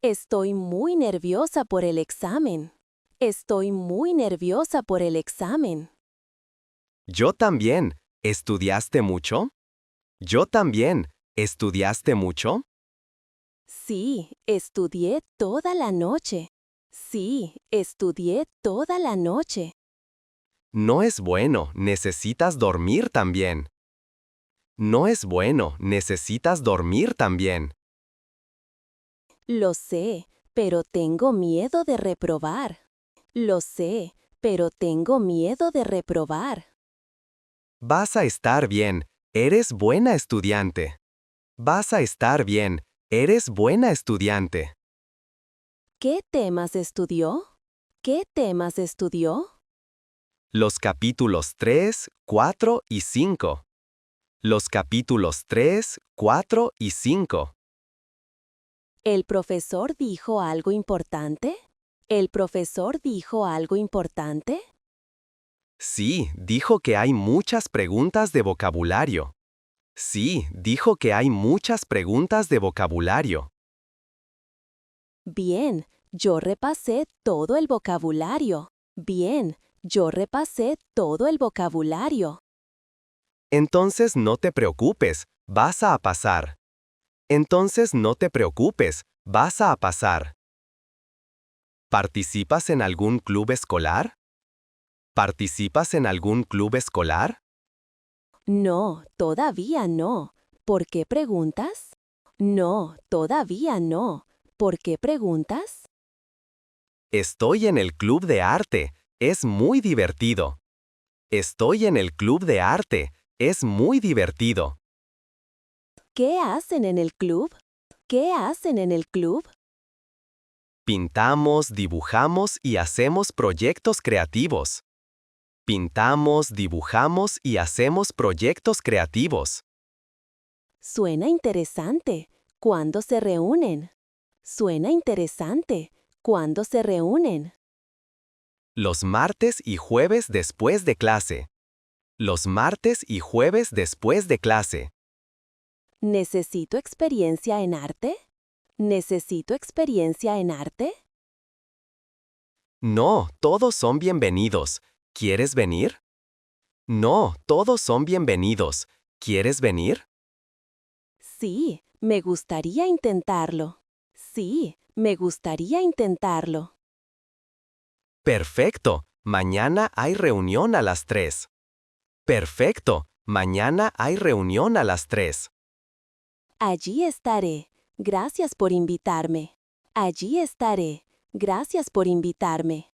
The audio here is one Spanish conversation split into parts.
Estoy muy nerviosa por el examen. Estoy muy nerviosa por el examen. Yo también. ¿Estudiaste mucho? Yo también. ¿Estudiaste mucho? Sí, estudié toda la noche. Sí, estudié toda la noche. No es bueno, necesitas dormir también. No es bueno, necesitas dormir también. Lo sé, pero tengo miedo de reprobar. Lo sé, pero tengo miedo de reprobar. Vas a estar bien, eres buena estudiante. Vas a estar bien, eres buena estudiante. ¿Qué temas estudió? ¿Qué temas estudió? Los capítulos 3, 4 y 5. Los capítulos 3, 4 y 5. ¿El profesor dijo algo importante? ¿El profesor dijo algo importante? Sí, dijo que hay muchas preguntas de vocabulario. Sí, dijo que hay muchas preguntas de vocabulario. Bien, yo repasé todo el vocabulario. Bien, yo repasé todo el vocabulario. Entonces no te preocupes, vas a pasar. Entonces no te preocupes, vas a pasar. ¿Participas en algún club escolar? ¿Participas en algún club escolar? No, todavía no. ¿Por qué preguntas? No, todavía no. ¿Por qué preguntas? Estoy en el club de arte, es muy divertido. Estoy en el club de arte, es muy divertido. ¿Qué hacen en el club? ¿Qué hacen en el club? Pintamos, dibujamos y hacemos proyectos creativos. Pintamos, dibujamos y hacemos proyectos creativos. Suena interesante. ¿Cuándo se reúnen? Suena interesante. ¿Cuándo se reúnen? Los martes y jueves después de clase. Los martes y jueves después de clase. ¿Necesito experiencia en arte? ¿Necesito experiencia en arte? No, todos son bienvenidos. ¿Quieres venir? No, todos son bienvenidos. ¿Quieres venir? Sí, me gustaría intentarlo. Sí, me gustaría intentarlo. Perfecto. Mañana hay reunión a las 3. Perfecto. Mañana hay reunión a las 3. Allí estaré. Gracias por invitarme. Allí estaré. Gracias por invitarme.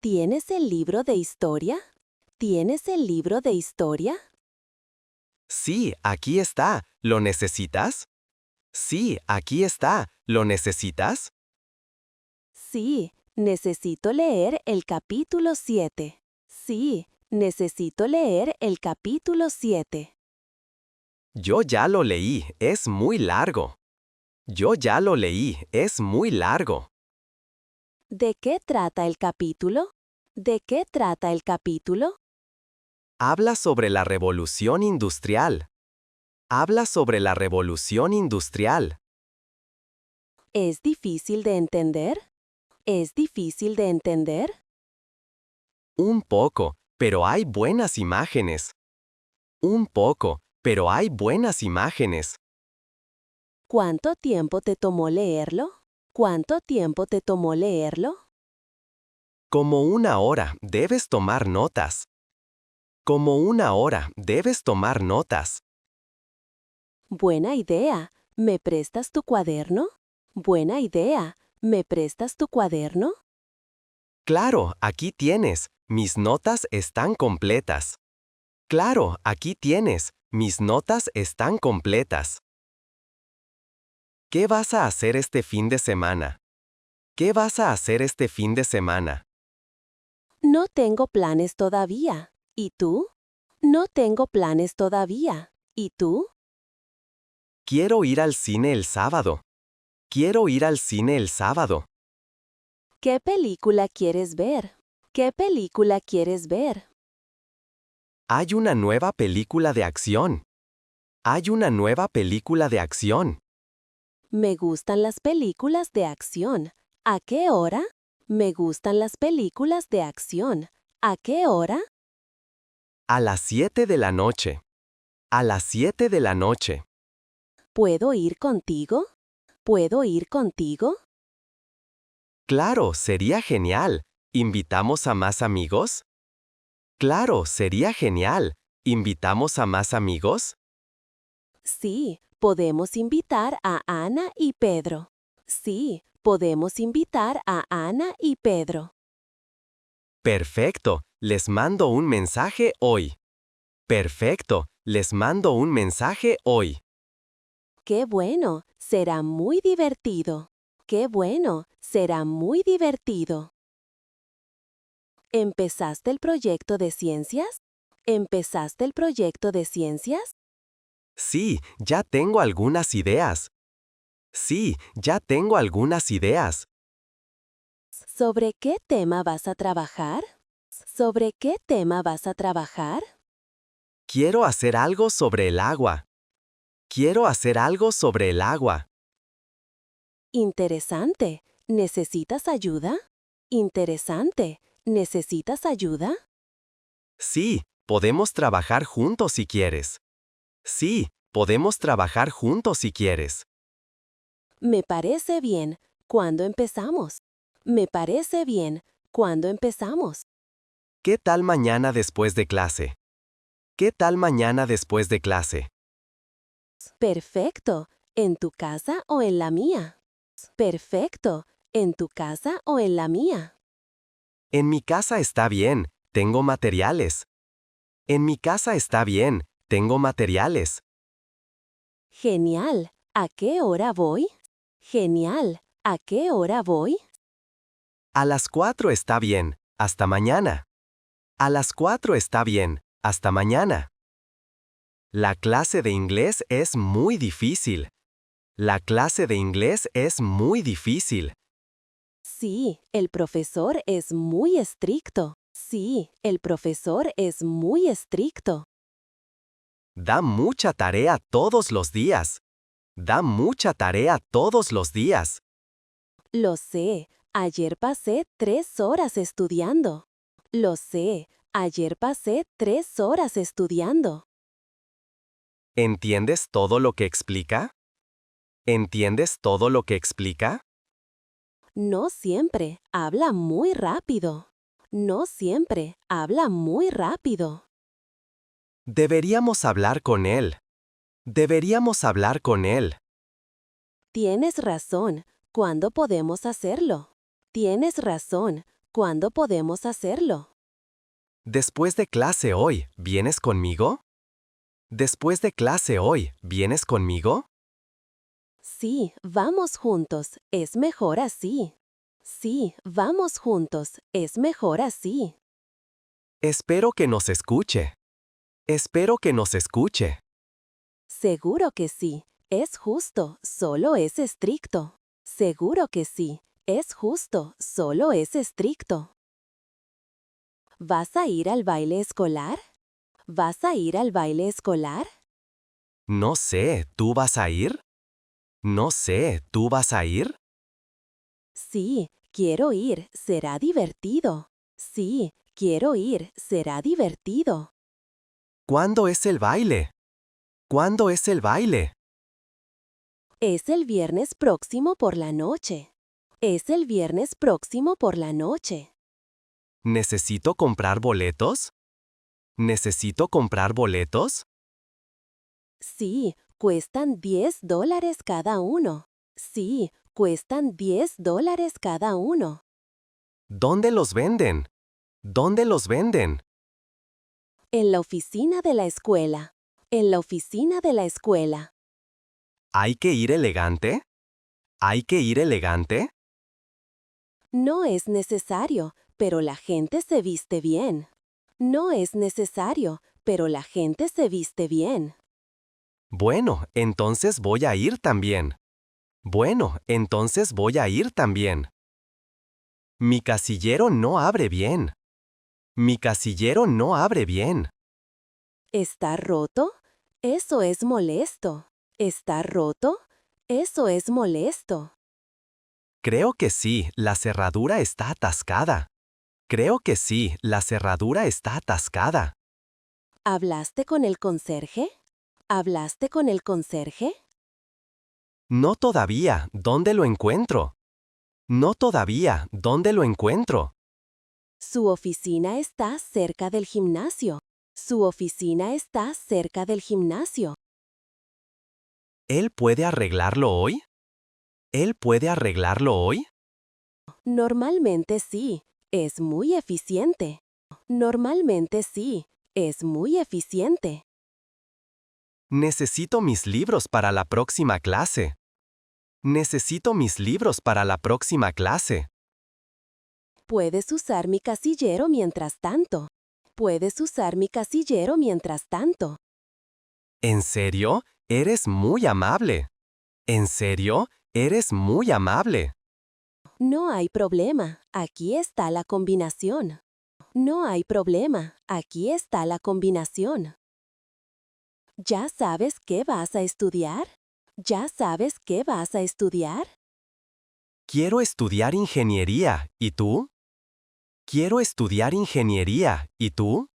¿Tienes el libro de historia? ¿Tienes el libro de historia? Sí, aquí está. ¿Lo necesitas? Sí, aquí está. ¿Lo necesitas? Sí, necesito leer el capítulo 7. Sí, necesito leer el capítulo 7. Yo ya lo leí, es muy largo. Yo ya lo leí, es muy largo. ¿De qué trata el capítulo? ¿De qué trata el capítulo? Habla sobre la revolución industrial. Habla sobre la revolución industrial. ¿Es difícil de entender? ¿Es difícil de entender? Un poco, pero hay buenas imágenes. Un poco, pero hay buenas imágenes. ¿Cuánto tiempo te tomó leerlo? ¿Cuánto tiempo te tomó leerlo? Como una hora, debes tomar notas. Como una hora, debes tomar notas. Buena idea. ¿Me prestas tu cuaderno? Buena idea. ¿Me prestas tu cuaderno? Claro, aquí tienes. Mis notas están completas. Claro, aquí tienes. Mis notas están completas. ¿Qué vas a hacer este fin de semana? ¿Qué vas a hacer este fin de semana? No tengo planes todavía. ¿Y tú? No tengo planes todavía. ¿Y tú? Quiero ir al cine el sábado. Quiero ir al cine el sábado. ¿Qué película quieres ver? ¿Qué película quieres ver? Hay una nueva película de acción. Hay una nueva película de acción. Me gustan las películas de acción. ¿A qué hora? Me gustan las películas de acción. ¿A qué hora? A las 7 de la noche. A las 7 de la noche. ¿Puedo ir contigo? ¿Puedo ir contigo? Claro, sería genial. ¿Invitamos a más amigos? Claro, sería genial. ¿Invitamos a más amigos? Sí, podemos invitar a Ana y Pedro. Sí, podemos invitar a Ana y Pedro. Perfecto, les mando un mensaje hoy. Perfecto, les mando un mensaje hoy. ¡Qué bueno! Será muy divertido. ¡Qué bueno! Será muy divertido. ¿Empezaste el proyecto de ciencias? ¿Empezaste el proyecto de ciencias? Sí, ya tengo algunas ideas. Sí, ya tengo algunas ideas. ¿Sobre qué tema vas a trabajar? ¿Sobre qué tema vas a trabajar? Quiero hacer algo sobre el agua. Quiero hacer algo sobre el agua. Interesante. ¿Necesitas ayuda? Interesante. ¿Necesitas ayuda? Sí, podemos trabajar juntos si quieres. Sí, podemos trabajar juntos si quieres. Me parece bien. ¿Cuándo empezamos? Me parece bien. ¿Cuándo empezamos? ¿Qué tal mañana después de clase? ¿Qué tal mañana después de clase? Perfecto. ¿En tu casa o en la mía? Perfecto. ¿En tu casa o en la mía? En mi casa está bien, tengo materiales. En mi casa está bien, tengo materiales. Genial. ¿A qué hora voy? Genial. ¿A qué hora voy? A las 4 está bien, hasta mañana. A las 4 está bien, hasta mañana. La clase de inglés es muy difícil. La clase de inglés es muy difícil. Sí, el profesor es muy estricto. Sí, el profesor es muy estricto. Da mucha tarea todos los días. Da mucha tarea todos los días. Lo sé, ayer pasé 3 horas estudiando. Lo sé, ayer pasé 3 horas estudiando. ¿Entiendes todo lo que explica? ¿Entiendes todo lo que explica? No siempre, habla muy rápido. No siempre, habla muy rápido. Deberíamos hablar con él. Deberíamos hablar con él. Tienes razón, ¿cuándo podemos hacerlo? Tienes razón, ¿cuándo podemos hacerlo? Después de clase hoy, ¿vienes conmigo? Después de clase hoy, ¿vienes conmigo? Sí, vamos juntos, es mejor así. Sí, vamos juntos, es mejor así. Espero que nos escuche. Espero que nos escuche. Seguro que sí, es justo, solo es estricto. Seguro que sí, es justo, solo es estricto. ¿Vas a ir al baile escolar? ¿Vas a ir al baile escolar? No sé, ¿tú vas a ir? No sé, ¿tú vas a ir? Sí, quiero ir, será divertido. Sí, quiero ir, será divertido. ¿Cuándo es el baile? ¿Cuándo es el baile? Es el viernes próximo por la noche. Es el viernes próximo por la noche. ¿Necesito comprar boletos? ¿Necesito comprar boletos? Sí, cuestan $10 cada uno. Sí, cuestan $10 cada uno. ¿Dónde los venden? ¿Dónde los venden? En la oficina de la escuela. En la oficina de la escuela. ¿Hay que ir elegante? ¿Hay que ir elegante? No es necesario, pero la gente se viste bien. No es necesario, pero la gente se viste bien. Bueno, entonces voy a ir también. Bueno, entonces voy a ir también. Mi casillero no abre bien. Mi casillero no abre bien. ¿Está roto? Eso es molesto. ¿Está roto? Eso es molesto. Creo que sí, la cerradura está atascada. Creo que sí, la cerradura está atascada. ¿Hablaste con el conserje? ¿Hablaste con el conserje? No todavía, ¿dónde lo encuentro? No todavía, ¿dónde lo encuentro? Su oficina está cerca del gimnasio. Su oficina está cerca del gimnasio. ¿Él puede arreglarlo hoy? ¿Él puede arreglarlo hoy? Normalmente sí, es muy eficiente. Normalmente sí, es muy eficiente. Necesito mis libros para la próxima clase. Necesito mis libros para la próxima clase. Puedes usar mi casillero mientras tanto. Puedes usar mi casillero mientras tanto. ¿En serio? Eres muy amable. ¿En serio? Eres muy amable. No hay problema, aquí está la combinación. No hay problema, aquí está la combinación. ¿Ya sabes qué vas a estudiar? ¿Ya sabes qué vas a estudiar? Quiero estudiar ingeniería, ¿y tú? Quiero estudiar ingeniería, ¿y tú?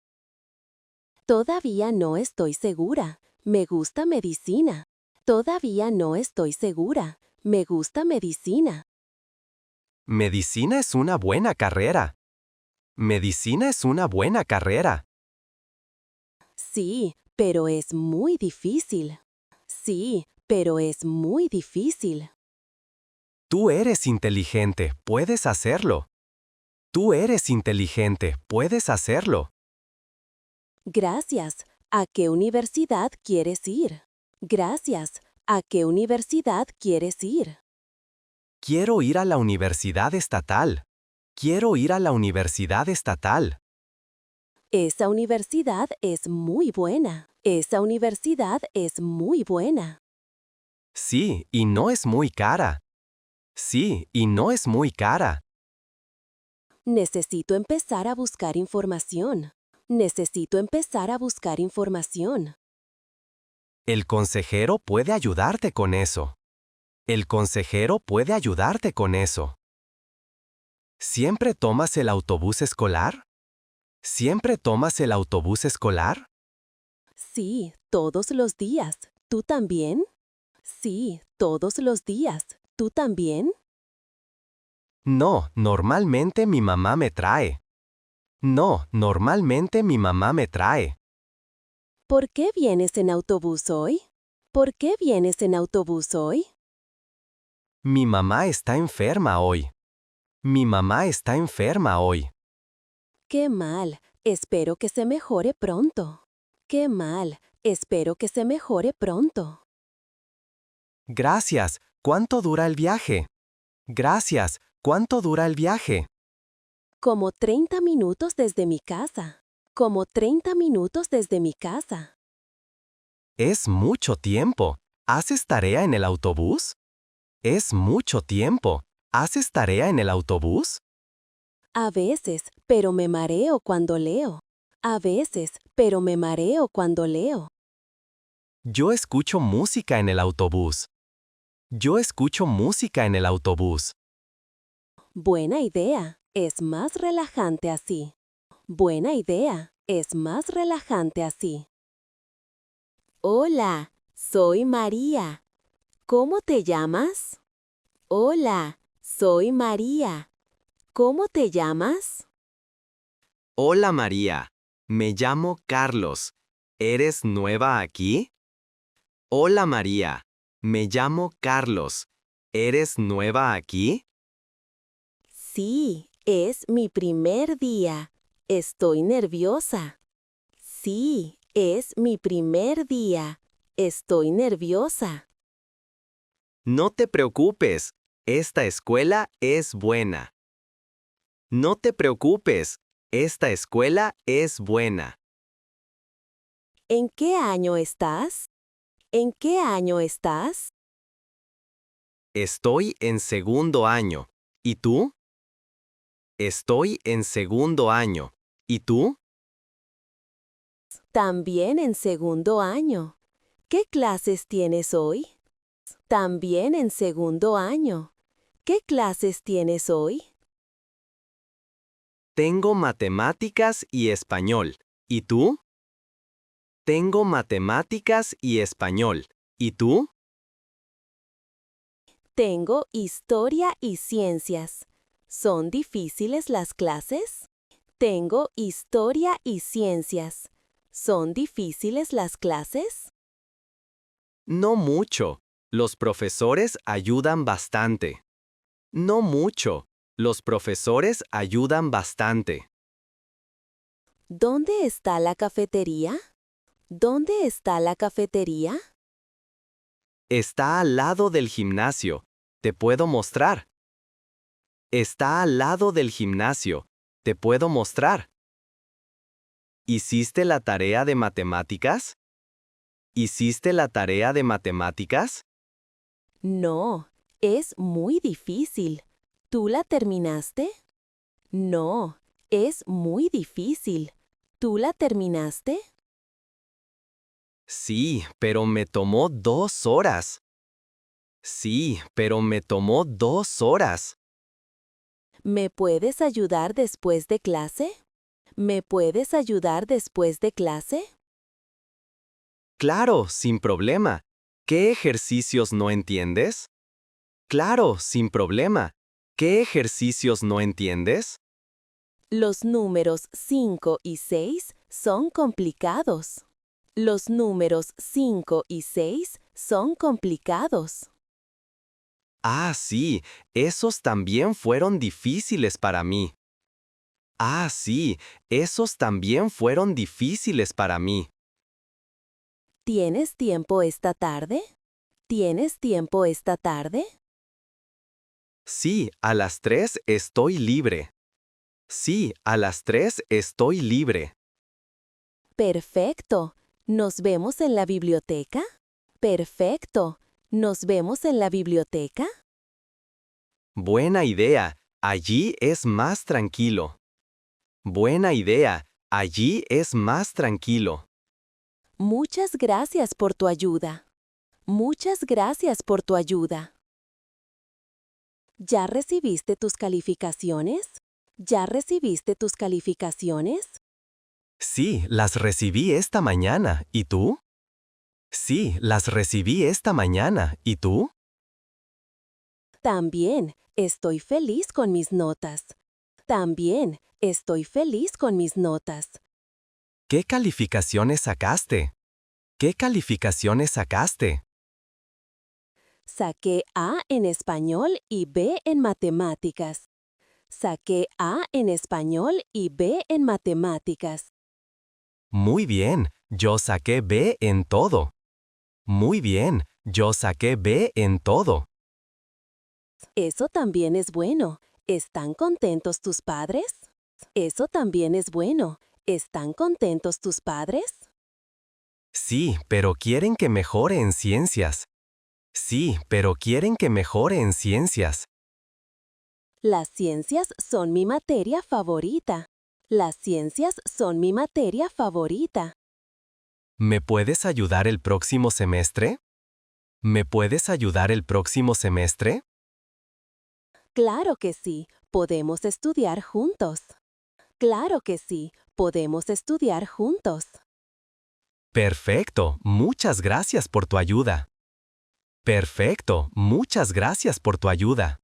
Todavía no estoy segura. Me gusta medicina. Todavía no estoy segura. Me gusta medicina. Medicina es una buena carrera. Medicina es una buena carrera. Sí, pero es muy difícil. Sí, pero es muy difícil. Tú eres inteligente, puedes hacerlo. Tú eres inteligente, puedes hacerlo. Gracias. ¿A qué universidad quieres ir? Gracias. ¿A qué universidad quieres ir? Quiero ir a la universidad estatal. Quiero ir a la universidad estatal. Esa universidad es muy buena. Esa universidad es muy buena. Sí, y no es muy cara. Sí, y no es muy cara. Necesito empezar a buscar información. Necesito empezar a buscar información. El consejero puede ayudarte con eso. El consejero puede ayudarte con eso. ¿Siempre tomas el autobús escolar? ¿Siempre tomas el autobús escolar? Sí, todos los días. ¿Tú también? Sí, todos los días. ¿Tú también? No, normalmente mi mamá me trae. No, normalmente mi mamá me trae. ¿Por qué vienes en autobús hoy? ¿Por qué vienes en autobús hoy? Mi mamá está enferma hoy. Mi mamá está enferma hoy. Qué mal. Espero que se mejore pronto. Qué mal. Espero que se mejore pronto. Gracias. ¿Cuánto dura el viaje? Gracias. ¿Cuánto dura el viaje? Como 30 minutos desde mi casa. Como 30 minutos desde mi casa. Es mucho tiempo. ¿Haces tarea en el autobús? Es mucho tiempo. ¿Haces tarea en el autobús? A veces, pero me mareo cuando leo. A veces, pero me mareo cuando leo. Yo escucho música en el autobús. Yo escucho música en el autobús. Buena idea. Es más relajante así. Buena idea. Es más relajante así. Hola, soy María. ¿Cómo te llamas? Hola, soy María. ¿Cómo te llamas? Hola María. Me llamo Carlos. ¿Eres nueva aquí? Hola María. Me llamo Carlos. ¿Eres nueva aquí? Sí, es mi primer día. Estoy nerviosa. Sí, es mi primer día. Estoy nerviosa. No te preocupes. Esta escuela es buena. No te preocupes. Esta escuela es buena. ¿En qué año estás? ¿En qué año estás? Estoy en segundo año. ¿Y tú? Estoy en segundo año. ¿Y tú? También en segundo año. ¿Qué clases tienes hoy? También en segundo año. ¿Qué clases tienes hoy? Tengo matemáticas y español. ¿Y tú? Tengo matemáticas y español. ¿Y tú? Tengo historia y ciencias. ¿Son difíciles las clases? Tengo historia y ciencias. ¿Son difíciles las clases? No mucho. Los profesores ayudan bastante. No mucho. Los profesores ayudan bastante. ¿Dónde está la cafetería? ¿Dónde está la cafetería? Está al lado del gimnasio. Te puedo mostrar. Está al lado del gimnasio. Te puedo mostrar. ¿Hiciste la tarea de matemáticas? ¿Hiciste la tarea de matemáticas? No, es muy difícil. ¿Tú la terminaste? No, es muy difícil. ¿Tú la terminaste? Sí, pero me tomó 2 horas. Sí, pero me tomó 2 horas. ¿Me puedes ayudar después de clase? ¿Me puedes ayudar después de clase? Claro, sin problema. ¿Qué ejercicios no entiendes? Claro, sin problema. ¿Qué ejercicios no entiendes? Los números 5 y 6 son complicados. Los números 5 y 6 son complicados. Ah, sí, esos también fueron difíciles para mí. Ah, sí, esos también fueron difíciles para mí. ¿Tienes tiempo esta tarde? ¿Tienes tiempo esta tarde? Sí, a las 3 estoy libre. Sí, a las 3 estoy libre. Perfecto. ¿Nos vemos en la biblioteca? Perfecto. ¿Nos vemos en la biblioteca? Buena idea, allí es más tranquilo. Buena idea, allí es más tranquilo. Muchas gracias por tu ayuda. Muchas gracias por tu ayuda. ¿Ya recibiste tus calificaciones? ¿Ya recibiste tus calificaciones? Sí, las recibí esta mañana. ¿Y tú? Sí, las recibí esta mañana. ¿Y tú? También estoy feliz con mis notas. También estoy feliz con mis notas. ¿Qué calificaciones sacaste? ¿Qué calificaciones sacaste? Saqué A en español y B en matemáticas. Saqué A en español y B en matemáticas. Muy bien, yo saqué B en todo. Muy bien, yo saqué B en todo. Eso también es bueno. ¿Están contentos tus padres? Eso también es bueno. ¿Están contentos tus padres? Sí, pero quieren que mejore en ciencias. Sí, pero quieren que mejore en ciencias. Las ciencias son mi materia favorita. Las ciencias son mi materia favorita. ¿Me puedes ayudar el próximo semestre? ¿Me puedes ayudar el próximo semestre? Claro que sí, podemos estudiar juntos. Claro que sí, podemos estudiar juntos. Perfecto, muchas gracias por tu ayuda. Perfecto, muchas gracias por tu ayuda.